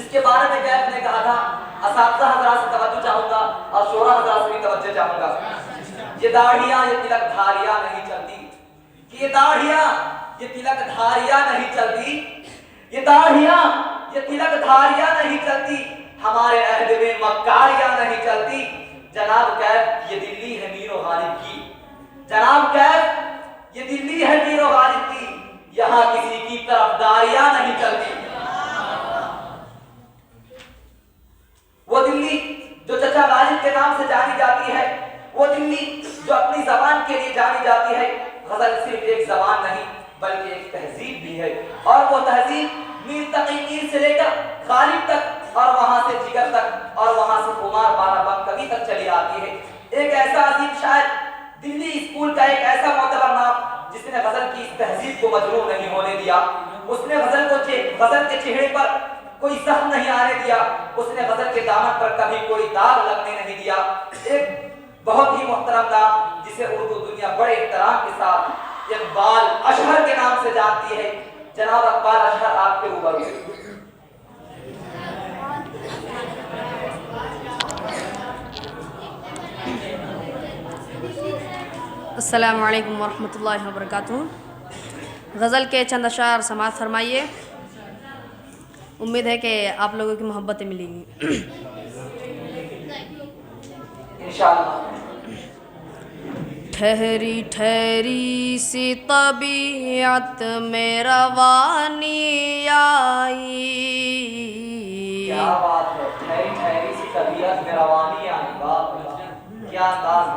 जिसके बारे में कैफ ने कहा था असातिज़ा हज़रात से तवज्जो चाहूंगा और शोरा हज़रात से भी तवज्जो चाहूंगा। ये दाढ़ियां ये तिलक धारियां नहीं चलती, कि ये दाढ़ियां ये तिलक धारियां नहीं चलती, ये दाढ़ियां ये तिलक धारियां नहीं चलती, हमारे अहद में मक्कारियां नहीं चलती। जनाब कैफ ये दिल्ली है मीर गालिब की, जनाब कैफ ये दिल्ली है मीर गालिब की, यहाँ किसी की तरफदारियां नहीं चलती। वो दिल्ली जो चचा गालिब के नाम से जानी जाती है, वो दिल्ली जो अपनी जबान के लिए जानी जाती है। गजल सिर्फ एक जबान नहीं बल्कि एक तहजीब भी है, और वो तहजीब मीर तकी मीर से लेकर गालिब तक और वहां से जिगर तक और वहां से कुमार बाराबंक कवि तक चली आती है। एक ऐसा अजीम शायर, दिल्ली स्कूल का एक ऐसा मोतबर नाम जिसने गजल की इस तहजीब को मजरूह नहीं होने दिया। उसने गजल के चेहरे पर कोई जख्म नहीं आने दिया, उसने गजल के दामन पर कभी कोई दाग लगने नहीं दिया। एक बहुत ही मोहतरम नाम जिसे उर्दू दुनिया बड़े एहतराम के साथ इकबाल अशहर के नाम से जानती है। जनाब इकबाल अशहर आपके रूबरू। अस्सलामु अलैकुम वरहमतुल्लाहि वबरकातुहू। गज़ल के चंद अशार समाअत फरमाइए। उम्मीद है कि आप लोगों की मोहब्बतें मिलेंगी इंशाअल्लाह। ठहरी ठहरी सी तबीयत में रवानी आई, क्या बात है, ठहरी ठहरी सी तबीयत में रवानी आई, बाप रे क्या अंदाज है।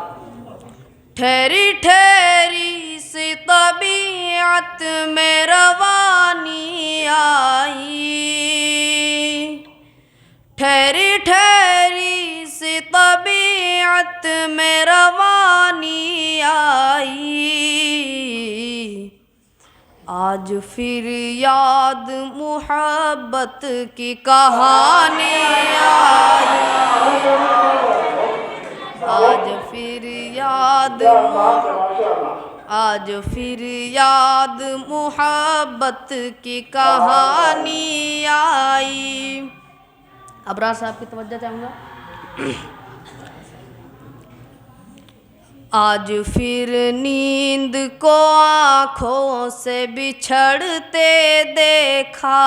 ठहरी ठहरी सी तबीयत में रवानी आई, ठहरी ठहरी सी तबीयत में रवानी आई। आज फिर याद मुहब्बत की कहानी आई, आज फिर याद मुहब्बत की कहानी आई। अबरार साहब की तवज्जो चाहूँगा। आज फिर नींद को आँखों से बिछड़ते देखा,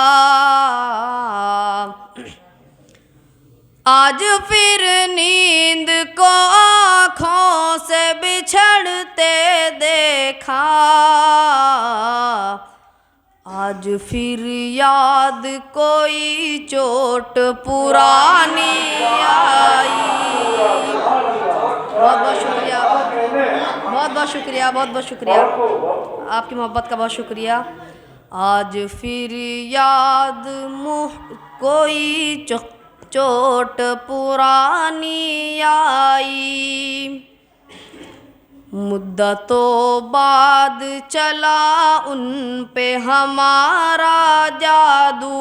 आज फिर नींद को आँखों से बिछड़ते देखा, आज फिर याद कोई चोट पुरानी आई। बहुत बहुत शुक्रिया, बहुत बहुत शुक्रिया, बहुत बहुत शुक्रिया, आपकी मोहब्बत का बहुत शुक्रिया। आज फिर याद कोई चोट पुरानी आई, मुद्दतों बाद चला उन पे हमारा जादू,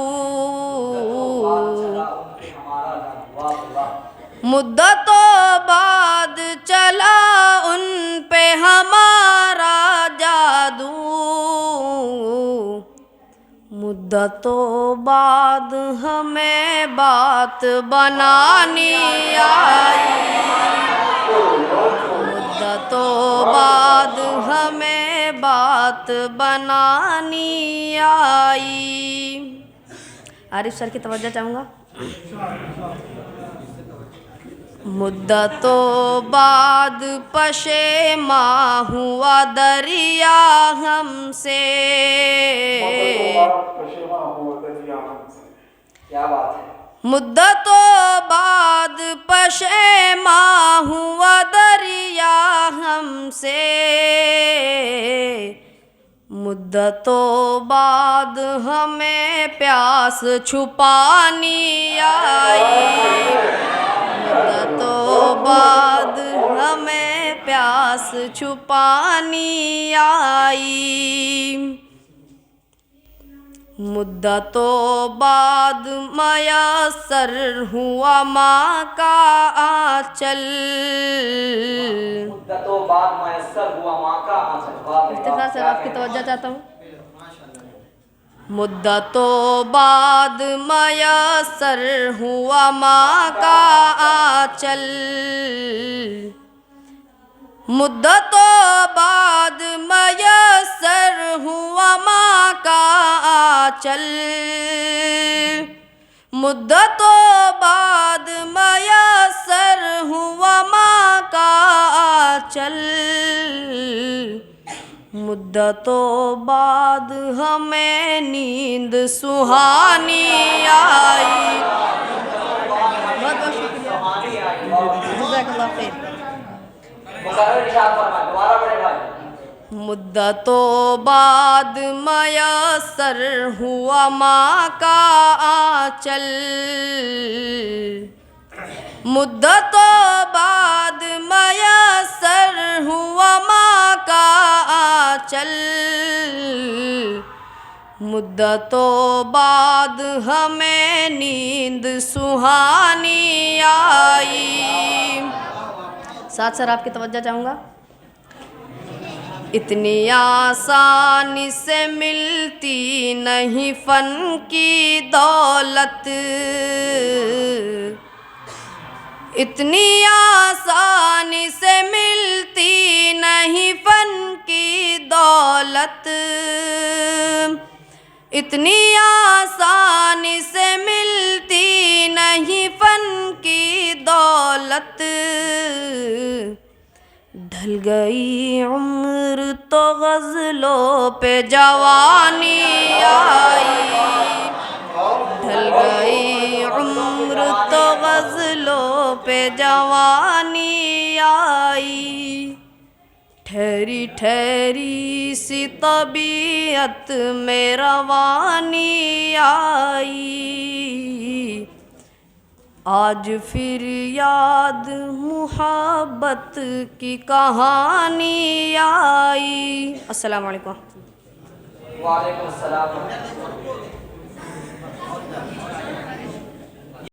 मुद्दतों बाद चला उन पे हमारा जादू, मुद्दतों बाद हमें बात बनानी आई, मुद्दतों बाद हमें बात बनानी आई। आरिफ सर की तवज्जो चाहूँगा। मुद्दतों बाद पशेमा हुआ दरिया हमसे, क्या बात है। मुद्दतों बाद पशेमा हुआ दरिया हमसे, मुद्दतों बाद हमें प्यास छुपानी आई, मुद्दतों बाद हमें प्यास छुपानी आई, मुद्दतों बाद मयसर हुआ माँ का आंचल, मुद्दतों बाद मयसर हुआ माँ का आंचल। इफ्तिखार सर आपकी तवज्जो चाहता हूँ। मुद्दतों बाद मयसर हुआ माँ का आंचल, मुद्दतों बाद मयसर हुआ माँ का आंचल, मुद्दतों बाद मयसर हुआ माँ का आंचल, मुद्दतों बाद हमें नींद सुहानी आई। बहुत बहुत शुक्रिया, जज़ाकल्लाह खैर। मुकर्रर इरशाद फरमाएं, दोबारा पढ़े भाई। मुद्दतों बाद मयसर हुआ माँ का आंचल, मुद्दतों बाद मयसर हुआ माँ का आंचल, मुद्दतों बाद हमें नींद सुहानी आई। साथ सर आपकी तवज्जो चाहूँगा। इतनी आसानी से मिलती नहीं फन की दौलत, इतनी आसानी से मिलती नहीं फन की दौलत, इतनी आसानी से मिलती नहीं फन की दौलत, ढल गई उम्र तो गज़लों पे जवानी आई, ढल गई उम्र तो गज़लों पे जवानी आई, ठहरी ठहरी सी तबीयत में रवानी आई, आज फिर याद मुहब्बत की कहानी आई। अस्सलाम वालेकुम। वालेकुम अस्सलाम।